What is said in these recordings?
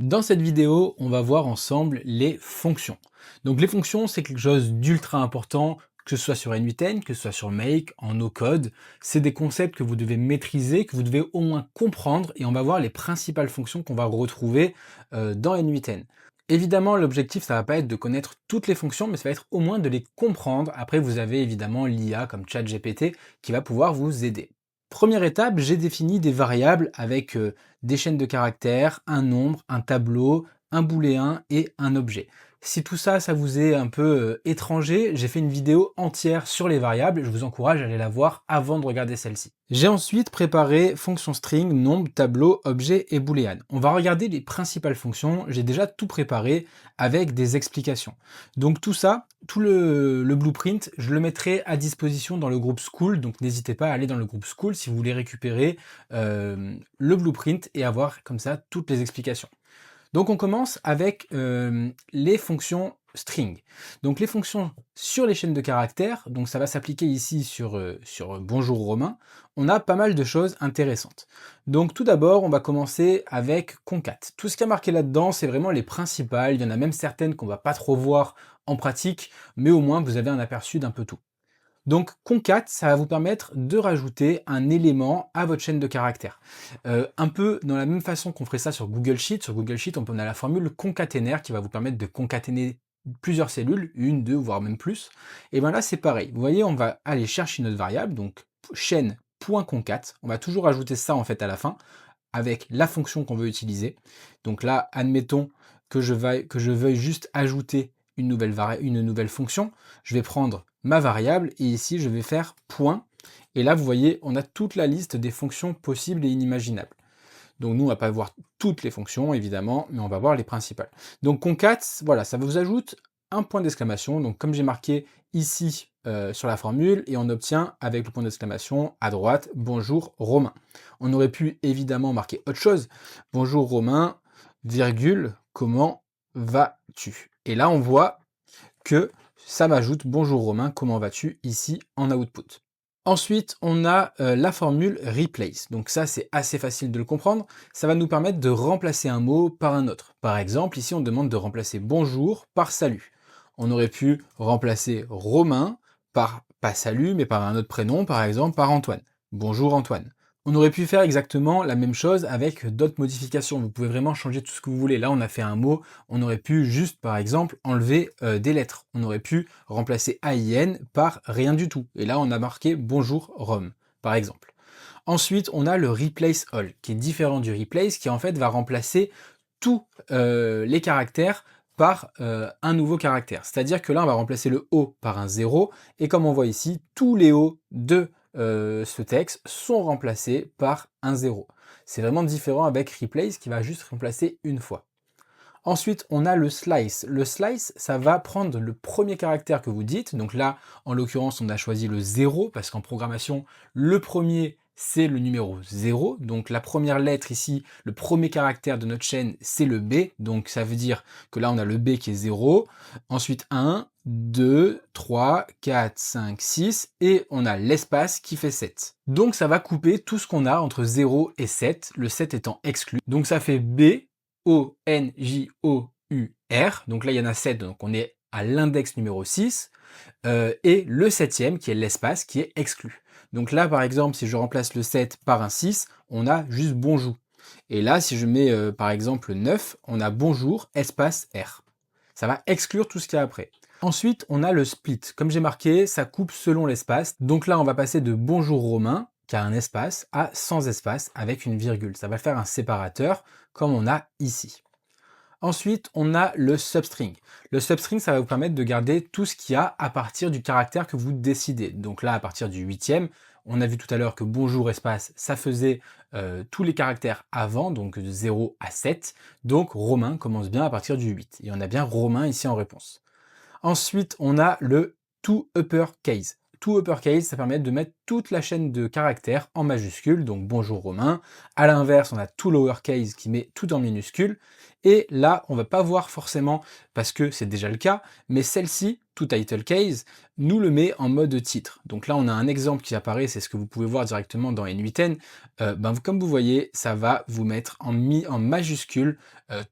Dans cette vidéo, on va voir ensemble les fonctions. Donc les fonctions, c'est quelque chose d'ultra important, que ce soit sur N8N, que ce soit sur Make, en no-code. C'est des concepts que vous devez maîtriser, que vous devez au moins comprendre, et on va voir les principales fonctions qu'on va retrouver dans N8N. Évidemment, l'objectif, ça va pas être de connaître toutes les fonctions, mais ça va être au moins de les comprendre. Après, vous avez évidemment l'IA comme ChatGPT qui va pouvoir vous aider. Première étape, j'ai défini des variables avec des chaînes de caractères, un nombre, un tableau, un booléen et un objet. Si tout ça, ça vous est un peu étranger, j'ai fait une vidéo entière sur les variables et je vous encourage à aller la voir avant de regarder celle-ci. J'ai ensuite préparé fonction string, nombre, tableau, objet et booléen. On va regarder les principales fonctions, j'ai déjà tout préparé avec des explications. Donc tout ça, tout le blueprint, je le mettrai à disposition dans le groupe School, donc n'hésitez pas à aller dans le groupe School si vous voulez récupérer le blueprint et avoir comme ça toutes les explications. Donc on commence avec les fonctions string. Donc les fonctions sur les chaînes de caractères, donc ça va s'appliquer ici sur Bonjour Romain, on a pas mal de choses intéressantes. Donc tout d'abord, on va commencer avec concat. Tout ce qui est marqué là-dedans, c'est vraiment les principales, il y en a même certaines qu'on va pas trop voir en pratique, mais au moins vous avez un aperçu d'un peu tout. Donc concat, ça va vous permettre de rajouter un élément à votre chaîne de caractères. Un peu dans la même façon qu'on ferait ça sur Google Sheet. Sur Google Sheet, on a la formule concaténaire qui va vous permettre de concaténer plusieurs cellules, une, deux, voire même plus. Et bien là, c'est pareil. Vous voyez, on va aller chercher notre variable, donc chaîne.concat. On va toujours ajouter ça en fait à la fin avec la fonction qu'on veut utiliser. Donc là, admettons que je veuille juste ajouter une nouvelle fonction. Je vais prendre ma variable et ici, je vais faire point. Et là, vous voyez, on a toute la liste des fonctions possibles et inimaginables. Donc nous, on va pas voir toutes les fonctions, évidemment, mais on va voir les principales. Donc concat, voilà, ça vous ajoute un point d'exclamation. Donc comme j'ai marqué ici sur la formule, et on obtient avec le point d'exclamation à droite, bonjour Romain. On aurait pu évidemment marquer autre chose. Bonjour Romain, virgule, comment vas-tu? Et là, on voit que ça m'ajoute bonjour Romain, comment vas-tu ici en output. Ensuite, on a la formule replace. Donc ça, c'est assez facile de le comprendre. Ça va nous permettre de remplacer un mot par un autre. Par exemple, ici, on demande de remplacer bonjour par salut. On aurait pu remplacer Romain par, pas salut, mais par un autre prénom, par exemple par Antoine. Bonjour Antoine. On aurait pu faire exactement la même chose avec d'autres modifications. Vous pouvez vraiment changer tout ce que vous voulez. Là, on a fait un mot. On aurait pu juste, par exemple, enlever des lettres. On aurait pu remplacer AIN par rien du tout. Et là, on a marqué bonjour Rome, par exemple. Ensuite, on a le replace all, qui est différent du replace, qui en fait va remplacer tous les caractères par un nouveau caractère. C'est-à-dire que là, on va remplacer le O par un 0, et comme on voit ici, tous les O de ce texte sont remplacés par un 0. C'est vraiment différent avec replace qui va juste remplacer une fois. Ensuite, on a le slice. Le slice, ça va prendre le premier caractère que vous dites. Donc là, en l'occurrence, on a choisi le 0 parce qu'en programmation, le premier, c'est le numéro 0. Donc la première lettre ici, le premier caractère de notre chaîne, c'est le B. Donc ça veut dire que là, on a le B qui est 0. Ensuite, 1, 2, 3, 4, 5, 6. Et on a l'espace qui fait 7. Donc ça va couper tout ce qu'on a entre 0 et 7, le 7 étant exclu. Donc ça fait B, O-N-J-O-U-R, donc là il y en a 7, donc on est à l'index numéro 6, et le septième qui est l'espace qui est exclu. Donc là par exemple si je remplace le 7 par un 6, on a juste bonjour. Et là si je mets par exemple 9, on a bonjour espace R. Ça va exclure tout ce qu'il y a après. Ensuite on a le split, comme j'ai marqué, ça coupe selon l'espace, donc là on va passer de bonjour Romain, qui a un espace, à sans espace avec une virgule. Ça va faire un séparateur comme on a ici. Ensuite, on a le substring. Le substring, ça va vous permettre de garder tout ce qu'il y a à partir du caractère que vous décidez. Donc là, à partir du 8e, on a vu tout à l'heure que bonjour espace, ça faisait tous les caractères avant, donc de 0 à 7. Donc Romain commence bien à partir du 8. Et on a bien Romain ici en réponse. Ensuite, on a le to uppercase. tout uppercase, ça permet de mettre toute la chaîne de caractères en majuscule, donc bonjour Romain. À l'inverse, on a tout lowercase qui met tout en minuscule. Et là, on va pas voir forcément, parce que c'est déjà le cas, mais celle-ci, tout title case, nous le met en mode titre. Donc là, on a un exemple qui apparaît, c'est ce que vous pouvez voir directement dans N8N. Comme vous voyez, ça va vous mettre en majuscule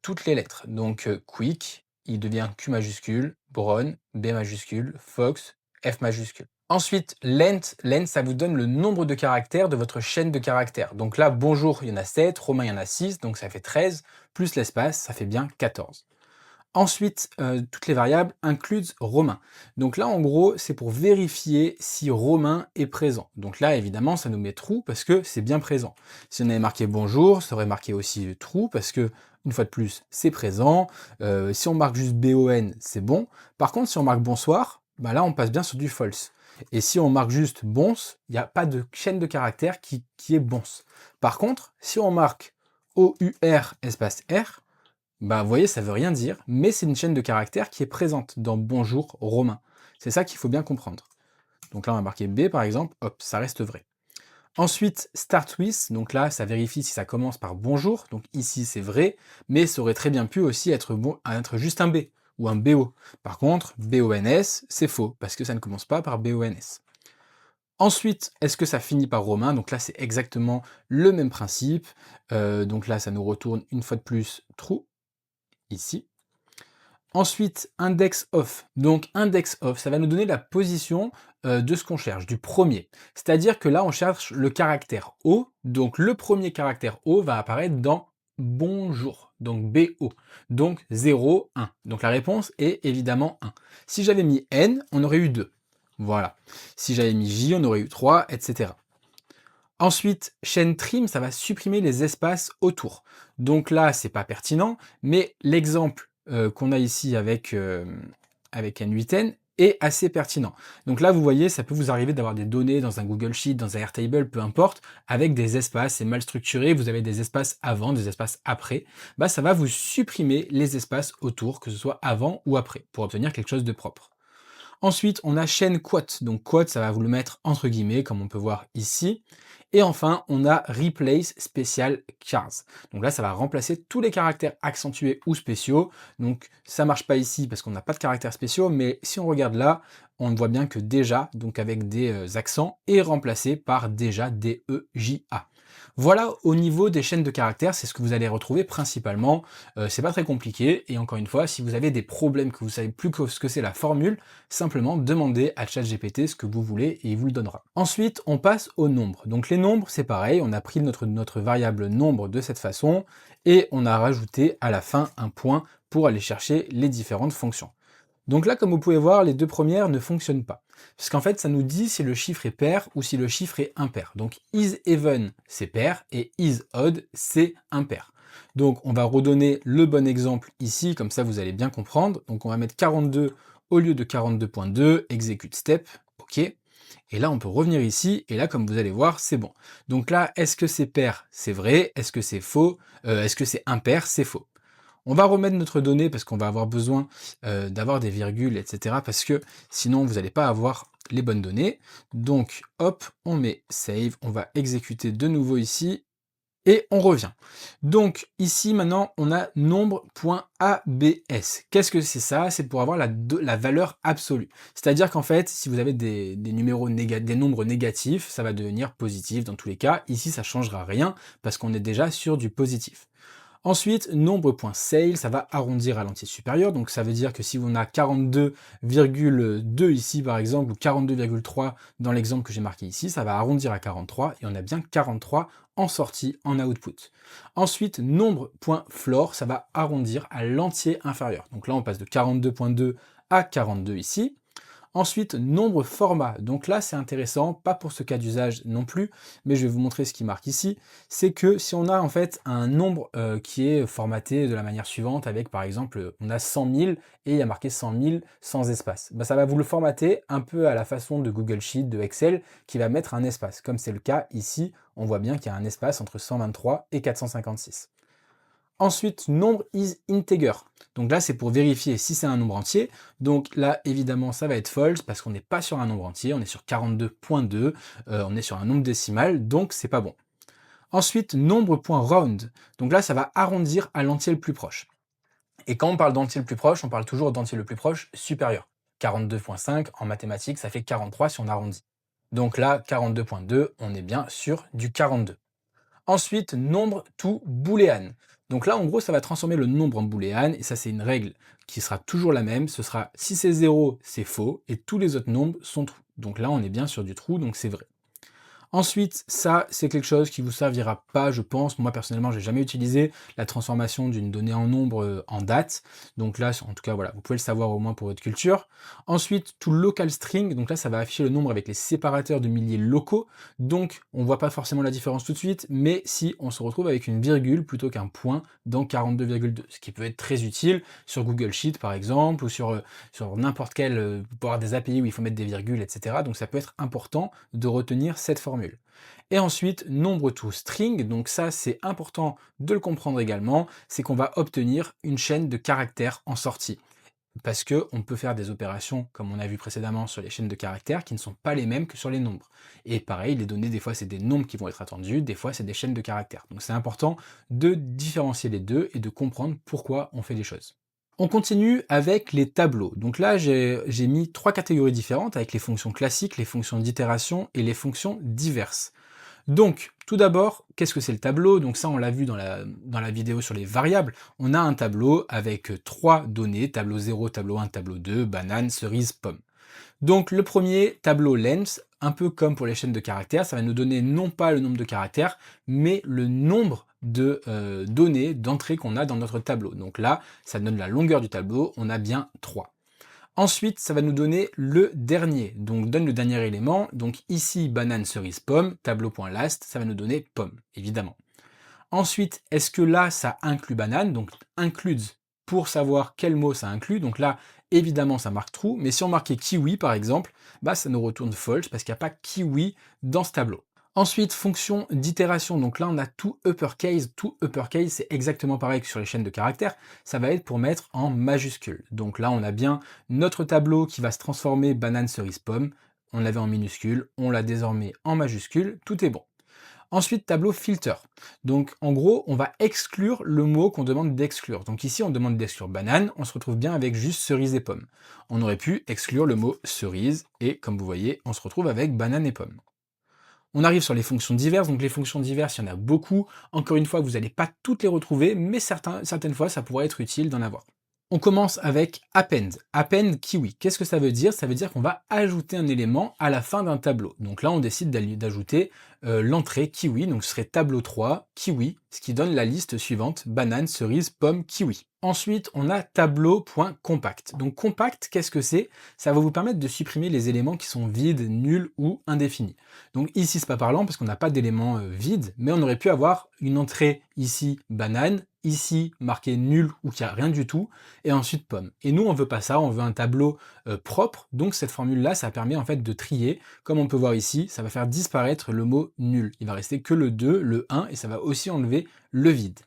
toutes les lettres. Donc quick, il devient Q majuscule, Brown, B majuscule, Fox, F majuscule. Ensuite, length, ça vous donne le nombre de caractères de votre chaîne de caractères. Donc là, bonjour, il y en a 7, Romain, il y en a 6, donc ça fait 13, plus l'espace, ça fait bien 14. Ensuite, toutes les variables incluent Romain. Donc là, en gros, c'est pour vérifier si Romain est présent. Donc là, évidemment, ça nous met true parce que c'est bien présent. Si on avait marqué bonjour, ça aurait marqué aussi true parce que, une fois de plus, c'est présent. Si on marque juste BON, c'est bon. Par contre, si on marque bonsoir, bah là, on passe bien sur du false. Et si on marque juste bons, il n'y a pas de chaîne de caractères qui est bons. Par contre, si on marque OUR espace R, bah, vous voyez, ça veut rien dire, mais c'est une chaîne de caractères qui est présente dans bonjour Romain. C'est ça qu'il faut bien comprendre. Donc là, on va marquer B par exemple, hop, ça reste vrai. Ensuite, start with, donc là, ça vérifie si ça commence par bonjour, donc ici c'est vrai, mais ça aurait très bien pu aussi être juste un B ou un BO. Par contre, BONS, c'est faux, parce que ça ne commence pas par BONS. Ensuite, est-ce que ça finit par Romain? Donc là, c'est exactement le même principe. Donc là, ça nous retourne une fois de plus true, ici. Ensuite, index of. Donc index of, ça va nous donner la position de ce qu'on cherche, du premier. C'est-à-dire que là, on cherche le caractère O. Donc le premier caractère O va apparaître dans bonjour, donc BO. Donc 0, 1. Donc la réponse est évidemment 1. Si j'avais mis N, on aurait eu 2. Voilà. Si j'avais mis J, on aurait eu 3, etc. Ensuite, chaîne trim, ça va supprimer les espaces autour. Donc là, c'est pas pertinent, mais l'exemple qu'on a ici avec N8N est assez pertinent. Donc là, vous voyez, ça peut vous arriver d'avoir des données dans un Google Sheet, dans un Airtable, peu importe, avec des espaces, c'est mal structuré, vous avez des espaces avant, des espaces après. Bah, ça va vous supprimer les espaces autour, que ce soit avant ou après, pour obtenir quelque chose de propre. Ensuite, on a chaîne quote. Donc quote, ça va vous le mettre entre guillemets, comme on peut voir ici. Et enfin, on a replace special chars. Donc là, ça va remplacer tous les caractères accentués ou spéciaux. Donc ça marche pas ici parce qu'on n'a pas de caractères spéciaux, mais si on regarde là, on voit bien que déjà, donc avec des accents, est remplacé par déjà DEJA. Voilà au niveau des chaînes de caractères, c'est ce que vous allez retrouver principalement. C'est pas très compliqué, et encore une fois, si vous avez des problèmes que vous savez plus ce que c'est la formule, simplement demandez à ChatGPT ce que vous voulez et il vous le donnera. Ensuite, on passe aux nombres. Donc les nombres, c'est pareil, on a pris notre variable nombre de cette façon, et on a rajouté à la fin un point pour aller chercher les différentes fonctions. Donc là, comme vous pouvez voir, les deux premières ne fonctionnent pas. Parce qu'en fait, ça nous dit si le chiffre est pair ou si le chiffre est impair. Donc is even, c'est pair, et is odd, c'est impair. Donc on va redonner le bon exemple ici, comme ça vous allez bien comprendre. Donc on va mettre 42 au lieu de 42.2, execute step, ok. Et là, on peut revenir ici, et là, comme vous allez voir, c'est bon. Donc là, est-ce que c'est pair? C'est vrai. Est-ce que c'est faux? Est-ce que c'est impair? C'est faux. On va remettre notre donnée parce qu'on va avoir besoin d'avoir des virgules, etc. Parce que sinon, vous n'allez pas avoir les bonnes données. Donc, hop, on met save, on va exécuter de nouveau ici, et on revient. Donc, ici, maintenant, on a nombre.abs. Qu'est-ce que c'est ça? C'est pour avoir la valeur absolue. C'est-à-dire qu'en fait, si vous avez des nombres négatifs, ça va devenir positif dans tous les cas. Ici, ça ne changera rien parce qu'on est déjà sur du positif. Ensuite, nombre.sale, ça va arrondir à l'entier supérieur, donc ça veut dire que si on a 42,2 ici par exemple, ou 42,3 dans l'exemple que j'ai marqué ici, ça va arrondir à 43, et on a bien 43 en sortie, en output. Ensuite, nombre.floor, ça va arrondir à l'entier inférieur. Donc là, on passe de 42.2 à 42 ici. Ensuite, nombre format. Donc là, c'est intéressant, pas pour ce cas d'usage non plus, mais je vais vous montrer ce qui marque ici. C'est que si on a en fait un nombre qui est formaté de la manière suivante, avec par exemple, on a 100 000 et il y a marqué 100 000 sans espace. Bah, ça va vous le formater un peu à la façon de Google Sheet, de Excel, qui va mettre un espace. Comme c'est le cas ici, on voit bien qu'il y a un espace entre 123 et 456. Ensuite, nombre is integer. Donc là, c'est pour vérifier si c'est un nombre entier. Donc là, évidemment, ça va être false parce qu'on n'est pas sur un nombre entier, on est sur 42.2, on est sur un nombre décimal, donc c'est pas bon. Ensuite, nombre.round. Donc là, ça va arrondir à l'entier le plus proche. Et quand on parle d'entier le plus proche, on parle toujours d'entier le plus proche supérieur. 42.5 en mathématiques, ça fait 43 si on arrondit. Donc là, 42.2, on est bien sur du 42. Ensuite, nombre to boolean. Donc là, en gros, ça va transformer le nombre en booléen, et ça, c'est une règle qui sera toujours la même. Ce sera, si c'est 0, c'est faux, et tous les autres nombres sont true. Donc là, on est bien sur du true, donc c'est vrai. Ensuite, ça, c'est quelque chose qui vous servira pas, je pense. Moi, personnellement, j'ai jamais utilisé la transformation d'une donnée en nombre en date. Donc là, en tout cas, voilà, vous pouvez le savoir au moins pour votre culture. Ensuite, to local string. Donc là, ça va afficher le nombre avec les séparateurs de milliers locaux. Donc, on voit pas forcément la différence tout de suite, mais si on se retrouve avec une virgule plutôt qu'un point dans 42,2, ce qui peut être très utile sur Google Sheet, par exemple, ou sur n'importe quel, pour avoir des API où il faut mettre des virgules, etc. Donc ça peut être important de retenir cette formule. Et ensuite, nombre to string, donc ça c'est important de le comprendre également, c'est qu'on va obtenir une chaîne de caractères en sortie. Parce qu'on peut faire des opérations, comme on a vu précédemment sur les chaînes de caractères, qui ne sont pas les mêmes que sur les nombres. Et pareil, les données, des fois c'est des nombres qui vont être attendus, des fois c'est des chaînes de caractères. Donc c'est important de différencier les deux et de comprendre pourquoi on fait les choses. On continue avec les tableaux. Donc là, j'ai mis 3 catégories différentes avec les fonctions classiques, les fonctions d'itération et les fonctions diverses. Donc, tout d'abord, qu'est-ce que c'est le tableau? Donc ça, on l'a vu dans la vidéo sur les variables. On a un tableau avec 3 données, tableau 0, tableau 1, tableau 2, banane, cerise, pomme. Donc le premier, tableau length, un peu comme pour les chaînes de caractères, ça va nous donner non pas le nombre de caractères, mais le nombre de données d'entrée qu'on a dans notre tableau. Donc là, ça donne la longueur du tableau, on a bien 3. Ensuite, ça va nous donner le dernier, donc donne le dernier élément. Donc ici, banane, cerise, pomme, tableau.last, ça va nous donner pomme, évidemment. Ensuite, est-ce que là, ça inclut banane? Donc includes pour savoir quel mot ça inclut. Donc là, évidemment, ça marque true. Mais si on marquait kiwi, par exemple, bah, ça nous retourne false parce qu'il n'y a pas kiwi dans ce tableau. Ensuite, fonction d'itération. Donc là, on a tout uppercase. Tout uppercase, c'est exactement pareil que sur les chaînes de caractères. Ça va être pour mettre en majuscule. Donc là, on a bien notre tableau qui va se transformer banane, cerise, pomme. On l'avait en minuscule, on l'a désormais en majuscule. Tout est bon. Ensuite, tableau filter. Donc, en gros, on va exclure le mot qu'on demande d'exclure. Donc ici, on demande d'exclure banane, on se retrouve bien avec juste cerise et pomme. On aurait pu exclure le mot cerise, et comme vous voyez, on se retrouve avec banane et pomme. On arrive sur les fonctions diverses, donc les fonctions diverses, il y en a beaucoup. Encore une fois, vous n'allez pas toutes les retrouver, mais certaines fois, ça pourrait être utile d'en avoir. On commence avec append. Append kiwi. Qu'est-ce que ça veut dire? Ça veut dire qu'on va ajouter un élément à la fin d'un tableau. Donc là, on décide d'ajouter l'entrée kiwi. Donc ce serait tableau 3, kiwi, ce qui donne la liste suivante, banane, cerise, pomme, kiwi. Ensuite, on a tableau.compact. Donc compact, qu'est-ce que c'est? Ça va vous permettre de supprimer les éléments qui sont vides, nuls ou indéfinis. Donc ici, c'est pas parlant parce qu'on n'a pas d'éléments vides, mais on aurait pu avoir une entrée ici, banane, ici marqué nul ou qu'il n'y a rien du tout, et ensuite pomme. Et nous, on veut pas ça, on veut un tableau propre, donc cette formule-là, ça permet en fait de trier. Comme on peut voir ici, ça va faire disparaître le mot nul. Il va rester que le 2, le 1, et ça va aussi enlever le vide.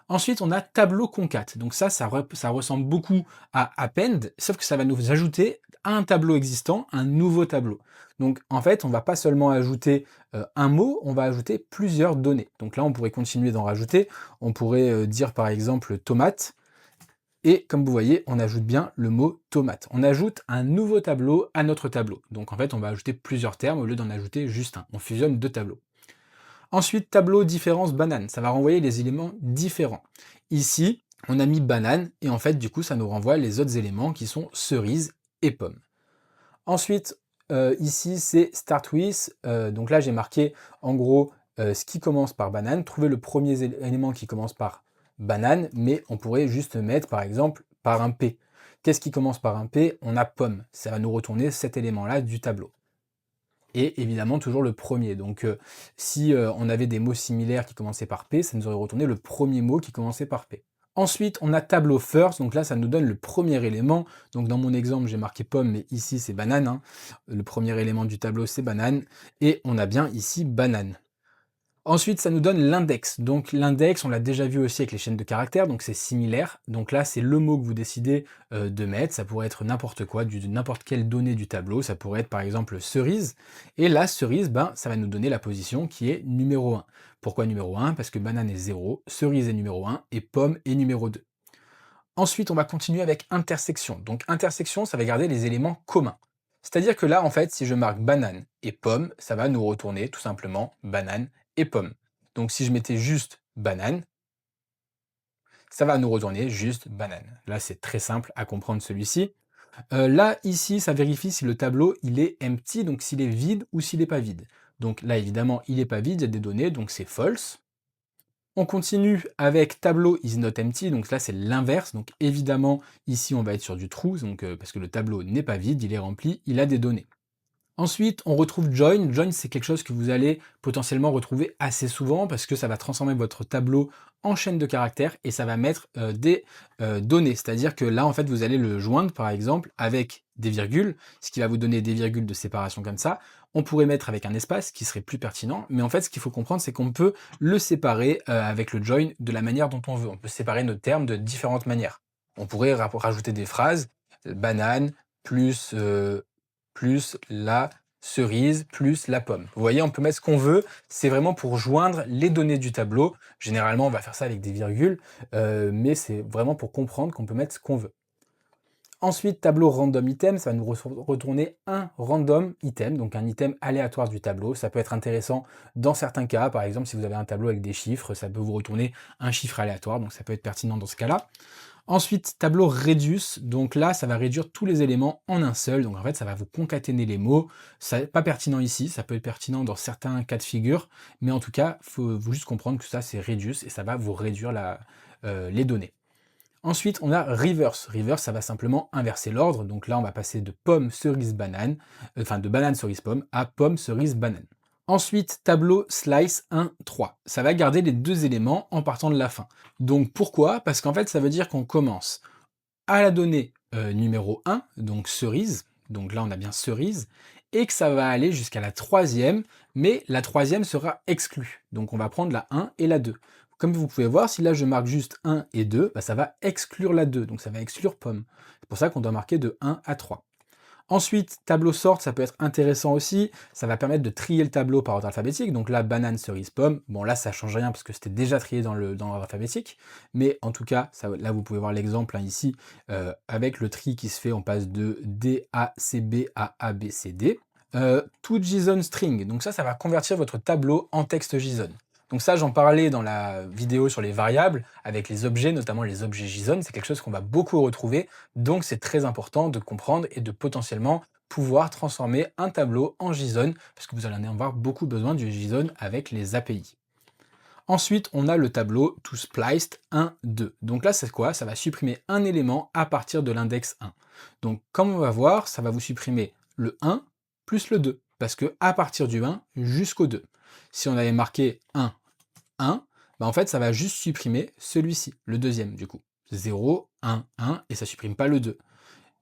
Ensuite, on a tableau concat. Donc ça ressemble beaucoup à append, sauf que ça va nous ajouter à un tableau existant un nouveau tableau. Donc en fait, on va pas seulement ajouter un mot, on va ajouter plusieurs données. Donc là, on pourrait continuer d'en rajouter. On pourrait dire par exemple tomate. Et comme vous voyez, on ajoute bien le mot tomate. On ajoute un nouveau tableau à notre tableau. Donc en fait, on va ajouter plusieurs termes au lieu d'en ajouter juste un. On fusionne deux tableaux. Ensuite, tableau différence banane, ça va renvoyer les éléments différents. Ici, on a mis banane, et en fait, du coup, ça nous renvoie les autres éléments qui sont cerise et pomme. Ensuite, ici, c'est start with, donc là, j'ai marqué, en gros, ce qui commence par banane, trouver le premier élément qui commence par banane, mais on pourrait juste mettre, par exemple, par un P. Qu'est-ce qui commence par un P? On a pomme, ça va nous retourner cet élément-là du tableau. Et évidemment toujours le premier. Donc si on avait des mots similaires qui commençaient par P, ça nous aurait retourné le premier mot qui commençait par P. Ensuite, on a tableau first, donc là ça nous donne le premier élément. Donc dans mon exemple, j'ai marqué pomme, mais ici c'est banane, hein. Le premier élément du tableau c'est banane, et on a bien ici banane. Ensuite, ça nous donne l'index. Donc l'index, on l'a déjà vu aussi avec les chaînes de caractères, donc c'est similaire. Donc là, c'est le mot que vous décidez de mettre. Ça pourrait être n'importe quoi, n'importe quelle donnée du tableau. Ça pourrait être par exemple cerise. Et là, cerise, ben, ça va nous donner la position qui est numéro 1. Pourquoi numéro 1? Parce que banane est 0, cerise est numéro 1 et pomme est numéro 2. Ensuite, on va continuer avec intersection. Donc intersection, ça va garder les éléments communs. C'est-à-dire que là, en fait, si je marque banane et pomme, ça va nous retourner tout simplement banane et pomme. Donc si je mettais juste banane, ça va nous retourner juste banane. Là, c'est très simple à comprendre celui-ci. Là, ici, ça vérifie si le tableau, il est empty, donc s'il est vide ou s'il n'est pas vide. Donc là, évidemment, il n'est pas vide, il y a des données, donc c'est false. On continue avec tableau is not empty, donc là c'est l'inverse, donc évidemment ici on va être sur du true, donc, parce que le tableau n'est pas vide, il est rempli, il a des données. Ensuite on retrouve join, join c'est quelque chose que vous allez potentiellement retrouver assez souvent parce que ça va transformer votre tableau en chaîne de caractères et ça va mettre des données, c'est-à-dire que là en fait vous allez le joindre par exemple avec des virgules, ce qui va vous donner des virgules de séparation comme ça. On pourrait mettre avec un espace qui serait plus pertinent, mais en fait ce qu'il faut comprendre c'est qu'on peut le séparer avec le join de la manière dont on veut. On peut séparer nos termes de différentes manières. On pourrait rajouter des phrases, banane plus la cerise, plus la pomme. Vous voyez, on peut mettre ce qu'on veut, c'est vraiment pour joindre les données du tableau. Généralement, on va faire ça avec des virgules, mais c'est vraiment pour comprendre qu'on peut mettre ce qu'on veut. Ensuite, tableau random item, ça va nous retourner un random item, donc un item aléatoire du tableau. Ça peut être intéressant dans certains cas, par exemple si vous avez un tableau avec des chiffres, ça peut vous retourner un chiffre aléatoire, donc ça peut être pertinent dans ce cas-là. Ensuite, tableau reduce, donc là, ça va réduire tous les éléments en un seul, donc en fait, ça va vous concaténer les mots. Ça n'est pas pertinent ici, ça peut être pertinent dans certains cas de figure, mais en tout cas, il faut juste comprendre que ça, c'est reduce, et ça va vous réduire les données. Ensuite, on a reverse. Reverse, ça va simplement inverser l'ordre, donc là, on va passer de pomme, cerise, banane, enfin de banane, cerise, pomme, à pomme, cerise, banane. Ensuite, tableau slice 1, 3. Ça va garder les deux éléments en partant de la fin. Donc pourquoi? Parce qu'en fait, ça veut dire qu'on commence à la donnée numéro 1, donc cerise, donc là on a bien cerise, et que ça va aller jusqu'à la troisième, mais la troisième sera exclue. Donc on va prendre la 1 et la 2. Comme vous pouvez voir, si là je marque juste 1 et 2, bah ça va exclure la 2, donc ça va exclure pomme. C'est pour ça qu'on doit marquer de 1 à 3. Ensuite, tableau sort, ça peut être intéressant aussi. Ça va permettre de trier le tableau par ordre alphabétique. Donc là, banane, cerise, pomme. Bon, là, ça change rien parce que c'était déjà trié dans l'ordre alphabétique. Mais en tout cas, là, vous pouvez voir l'exemple ici. Avec le tri qui se fait, on passe de D, A, C, B à A, B, C, D. To JSON string. Donc ça va convertir votre tableau en texte JSON. Donc ça, j'en parlais dans la vidéo sur les variables, avec les objets, notamment les objets JSON. C'est quelque chose qu'on va beaucoup retrouver. Donc c'est très important de comprendre et de potentiellement pouvoir transformer un tableau en JSON, parce que vous allez en avoir beaucoup besoin du JSON avec les API. Ensuite, on a le tableau toSpliced 1, 2. Donc là, c'est quoi? Ça va supprimer un élément à partir de l'index 1. Donc comme on va voir, ça va vous supprimer le 1 plus le 2, parce que à partir du 1 jusqu'au 2. Si on avait marqué 1, 1, bah en fait, ça va juste supprimer celui-ci, le deuxième du coup. 0, 1, 1, et ça supprime pas le 2.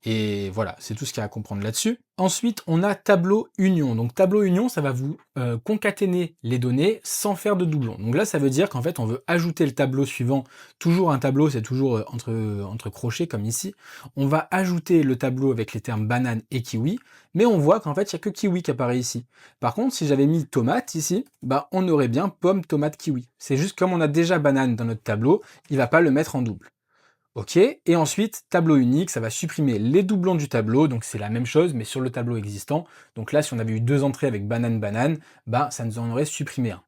Et voilà, c'est tout ce qu'il y a à comprendre là-dessus. Ensuite, on a tableau union. Donc tableau union, ça va vous concaténer les données sans faire de doublons. Donc là, ça veut dire qu'en fait, on veut ajouter le tableau suivant. Toujours un tableau, c'est toujours entre crochets, comme ici. On va ajouter le tableau avec les termes banane et kiwi, mais on voit qu'en fait, il n'y a que kiwi qui apparaît ici. Par contre, si j'avais mis tomate ici, bah, on aurait bien pomme, tomate, kiwi. C'est juste comme on a déjà banane dans notre tableau, il ne va pas le mettre en double. Ok, et ensuite, tableau unique, ça va supprimer les doublons du tableau, donc c'est la même chose, mais sur le tableau existant. Donc là, si on avait eu deux entrées avec banane, banane, bah, ça nous en aurait supprimé un.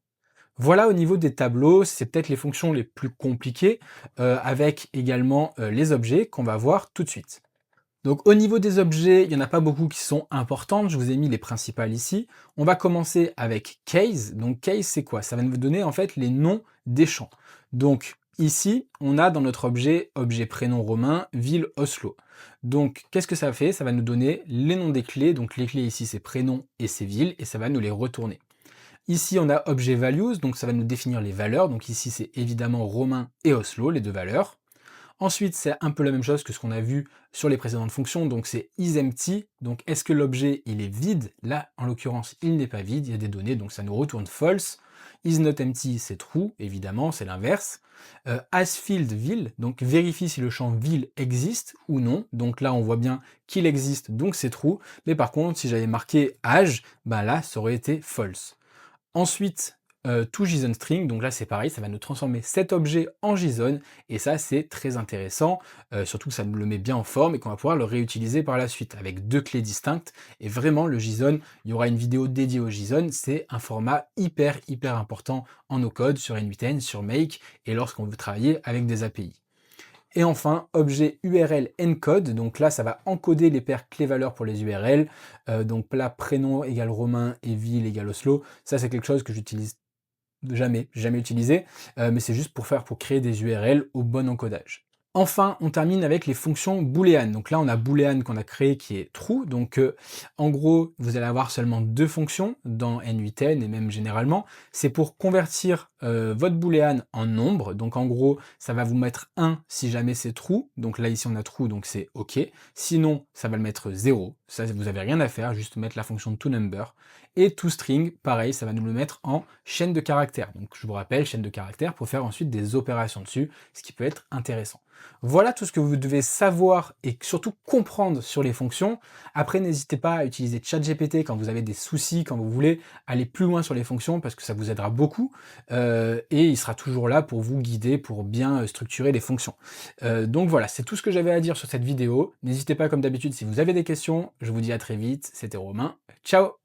Voilà au niveau des tableaux, c'est peut-être les fonctions les plus compliquées, avec également les objets qu'on va voir tout de suite. Donc au niveau des objets, il n'y en a pas beaucoup qui sont importantes, je vous ai mis les principales ici. On va commencer avec case. Donc case, c'est quoi? Ça va nous donner en fait les noms des champs. Donc ici, on a dans notre objet prénom romain, ville Oslo. Donc qu'est-ce que ça fait? Ça va nous donner les noms des clés. Donc les clés ici, c'est prénom et c'est ville, et ça va nous les retourner. Ici, on a objet values, donc ça va nous définir les valeurs. Donc ici, c'est évidemment romain et Oslo, les deux valeurs. Ensuite, c'est un peu la même chose que ce qu'on a vu sur les précédentes fonctions, donc c'est isEmpty, donc est-ce que l'objet il est vide? Là, en l'occurrence, il n'est pas vide, il y a des données, donc ça nous retourne false. Is not empty, c'est true, évidemment, c'est l'inverse. Has filled ville, donc vérifie si le champ ville existe ou non. Donc là, on voit bien qu'il existe, donc c'est true. Mais par contre, si j'avais marqué âge, bah là, ça aurait été false. Ensuite, toJSON string, donc là c'est pareil, ça va nous transformer cet objet en JSON, et ça c'est très intéressant, surtout que ça nous le met bien en forme et qu'on va pouvoir le réutiliser par la suite avec 2 clés distinctes. Et vraiment le JSON, il y aura une vidéo dédiée au JSON, c'est un format hyper important en no code, sur n8n, sur Make, et lorsqu'on veut travailler avec des API. Et enfin, objet URL encode, donc là ça va encoder les paires clés-valeurs pour les URL, donc là prénom égale Romain et ville égale Oslo, ça c'est quelque chose que j'utilise jamais utilisé, mais c'est juste pour créer des URL au bon encodage. Enfin, on termine avec les fonctions booléennes. Donc là, on a booléan qu'on a créé qui est true. Donc en gros, vous allez avoir seulement 2 fonctions dans n8n et même généralement. C'est pour convertir votre booléan en nombre. Donc en gros, ça va vous mettre 1 si jamais c'est true. Donc là, ici, on a true, donc c'est OK. Sinon, ça va le mettre 0. Ça, vous n'avez rien à faire, juste mettre la fonction toNumber. Et toString, pareil, ça va nous le mettre en chaîne de caractères. Donc je vous rappelle, chaîne de caractères pour faire ensuite des opérations dessus, ce qui peut être intéressant. Voilà tout ce que vous devez savoir et surtout comprendre sur les fonctions. Après, n'hésitez pas à utiliser ChatGPT quand vous avez des soucis, quand vous voulez aller plus loin sur les fonctions, parce que ça vous aidera beaucoup. Et il sera toujours là pour vous guider, pour bien structurer les fonctions. Donc voilà, c'est tout ce que j'avais à dire sur cette vidéo. N'hésitez pas, comme d'habitude, si vous avez des questions. Je vous dis à très vite. C'était Romain. Ciao!